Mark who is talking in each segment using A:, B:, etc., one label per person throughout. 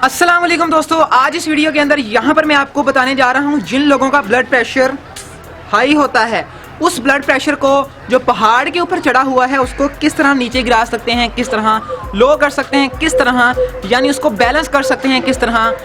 A: अस्सलाम वालेकुम दोस्तों, आज इस वीडियो के अंदर यहाँ पर मैं आपको बताने जा रहा हूँ जिन लोगों का ब्लड प्रेशर हाई होता है उस ब्लड प्रेशर को जो पहाड़ के ऊपर चढ़ा हुआ है उसको किस तरह नीचे गिरा सकते हैं, किस तरह लो कर सकते हैं, किस तरह यानी उसको बैलेंस कर सकते हैं, किस तरह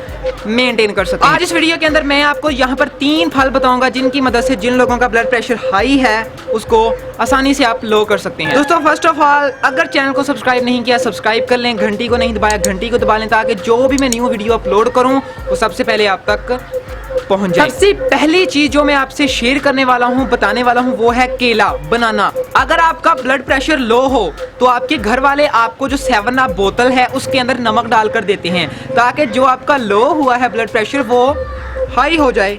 A: मेंटेन कर सकते हैं। आज इस वीडियो के अंदर मैं आपको यहाँ पर 3 फल बताऊंगा जिनकी मदद से जिन लोगों का ब्लड प्रेशर हाई है उसको आसानी से आप लो कर सकते हैं। दोस्तों फर्स्ट ऑफ ऑल अगर चैनल को सब्सक्राइब नहीं किया सब्सक्राइब कर लें, घंटी को नहीं दबाया घंटी को दबा लें ताकि जो भी मैं न्यू वीडियो अपलोड करूँ वो सबसे पहले आप तक पहुंच जाए। सबसे पहली चीज जो मैं आपसे शेयर करने वाला हूं, बताने वाला हूं, वो है केला, बनाना। अगर आपका ब्लड प्रेशर लो हो तो आपके घर वाले आपको जो 7 अप बोतल है उसके अंदर नमक डालकर देते हैं ताकि जो आपका लो हुआ है ब्लड प्रेशर वो हाई हो जाए।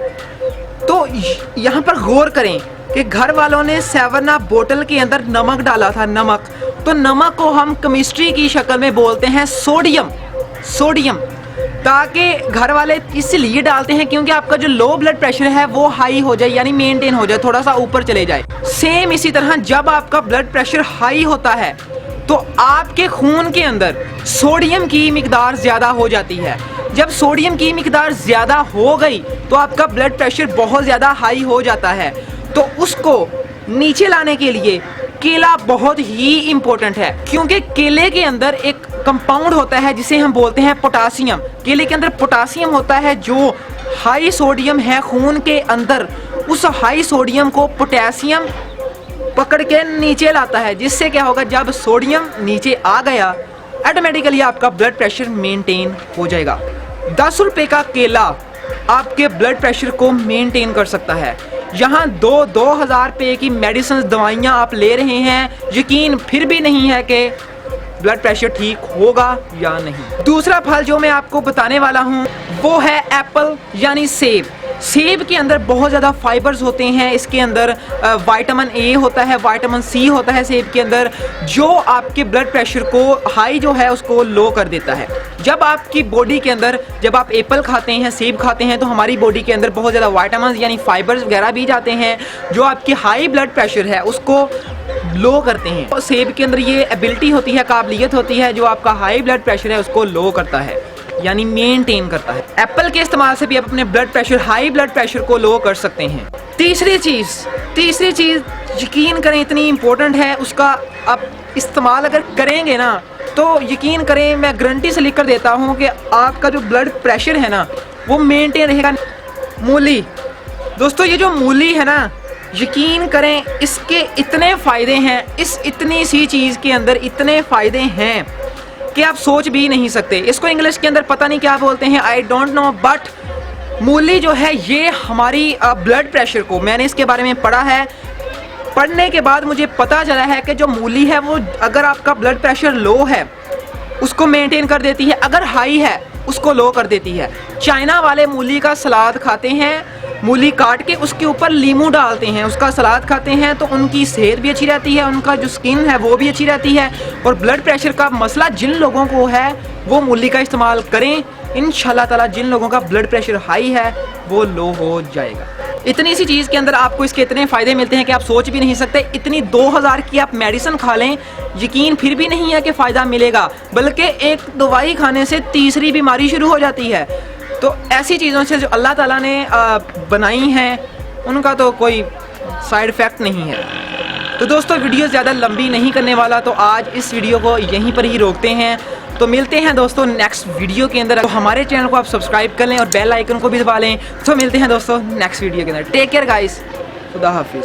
A: तो यहाँ पर गौर करें कि घर वालों ने 7 अप बोतल के अंदर नमक डाला था, नमक। तो नमक को हम केमिस्ट्री की शक्ल में बोलते हैं सोडियम, ताकि घर वाले इसलिए डालते हैं क्योंकि आपका जो लो ब्लड प्रेशर है वो हाई हो जाए, यानी मेंटेन हो जाए, थोड़ा सा ऊपर चले जाए। सेम इसी तरह जब आपका ब्लड प्रेशर हाई होता है तो आपके खून के अंदर सोडियम की मिकदार ज़्यादा हो जाती है। जब सोडियम की मिकदार ज़्यादा हो गई तो आपका ब्लड प्रेशर बहुत ज़्यादा हाई हो जाता है। तो उसको नीचे लाने के लिए केला बहुत ही इम्पोर्टेंट है, क्योंकि केले के अंदर एक कंपाउंड होता है जिसे हम बोलते हैं पोटासियम। केले के अंदर पोटासियम होता है जो हाई सोडियम है खून के अंदर, उस हाई सोडियम को पोटेशियम पकड़ के नीचे लाता है, जिससे क्या होगा जब सोडियम नीचे आ गया ऑटोमेटिकली आपका ब्लड प्रेशर मेंटेन हो जाएगा। 10 रुपए का केला आपके ब्लड प्रेशर को मेंटेन कर सकता है। यहाँ 2000 रुपये की मेडिसिन दवाइयाँ आप ले रहे हैं, यकीन फिर भी नहीं है कि ब्लड प्रेशर ठीक होगा या नहीं। दूसरा फल जो मैं आपको बताने वाला हूँ वो है एप्पल यानी सेब। सेब के अंदर बहुत ज़्यादा फाइबर्स होते हैं, इसके अंदर विटामिन ए होता है, विटामिन सी होता है सेब के अंदर, जो आपके ब्लड प्रेशर को हाई जो है उसको लो कर देता है। जब आपकी बॉडी के अंदर जब आप एप्पल खाते हैं, सेब खाते हैं तो हमारी बॉडी के अंदर बहुत ज़्यादा विटामिन यानी फाइबर्स वगैरह भी जाते हैं जो आपकी हाई ब्लड प्रेशर है उसको लो करते हैं। तो सेब के अंदर ये एबिलिटी होती है, काबिलियत होती है जो आपका हाई ब्लड प्रेशर है उसको लो करता है, यानी मेंटेन करता है। एप्पल के इस्तेमाल से भी आप अपने blood pressure, high blood pressure को लो कर सकते हैं। तीसरी चीज़ यकीन करें इतनी इम्पोर्टेंट है, उसका आप इस्तेमाल अगर करेंगे ना तो यकीन करें मैं गारंटी से लिख कर देता हूँ कि आपका जो ब्लड प्रेशर है ना वो मेंटेन रहेगा। मूली दोस्तों, ये जो मूली है ना यकीन करें इसके इतने फ़ायदे हैं, इस इतनी सी चीज़ के अंदर इतने फ़ायदे हैं कि आप सोच भी नहीं सकते। इसको इंग्लिश के अंदर पता नहीं क्या बोलते हैं, आई डोंट नो, बट मूली जो है ये हमारी ब्लड प्रेशर को, मैंने इसके बारे में पढ़ा है, पढ़ने के बाद मुझे पता चला है कि जो मूली है वो अगर आपका ब्लड प्रेशर लो है उसको मेंटेन कर देती है, अगर हाई है उसको लो कर देती है। चाइना वाले मूली का सलाद खाते हैं, मूली काट के उसके ऊपर लीमू डालते हैं, उसका सलाद खाते हैं तो उनकी सेहत भी अच्छी रहती है, उनका जो स्किन है वो भी अच्छी रहती है। और ब्लड प्रेशर का मसला जिन लोगों को है वो मूली का इस्तेमाल करें, इंशाल्लाह ताला जिन लोगों का ब्लड प्रेशर हाई है वो लो हो जाएगा। इतनी सी चीज़ के अंदर आपको इसके इतने फ़ायदे मिलते हैं कि आप सोच भी नहीं सकते। इतनी 2000 की आप मेडिसिन खा लें, यकीन फिर भी नहीं है कि फ़ायदा मिलेगा, बल्कि एक दवाई खाने से तीसरी बीमारी शुरू हो जाती है। तो ऐसी चीज़ों से जो अल्लाह ताला ने बनाई हैं उनका तो कोई साइड इफ़ेक्ट नहीं है। तो दोस्तों वीडियो ज़्यादा लंबी नहीं करने वाला, तो आज इस वीडियो को यहीं पर ही रोकते हैं। तो मिलते हैं दोस्तों नेक्स्ट वीडियो के अंदर। तो हमारे चैनल को आप सब्सक्राइब कर लें और बेल आइकन को भी दबा लें। तो मिलते हैं दोस्तों नेक्स्ट वीडियो के अंदर। टेक केयर गाइस, खुदा हाफिज़।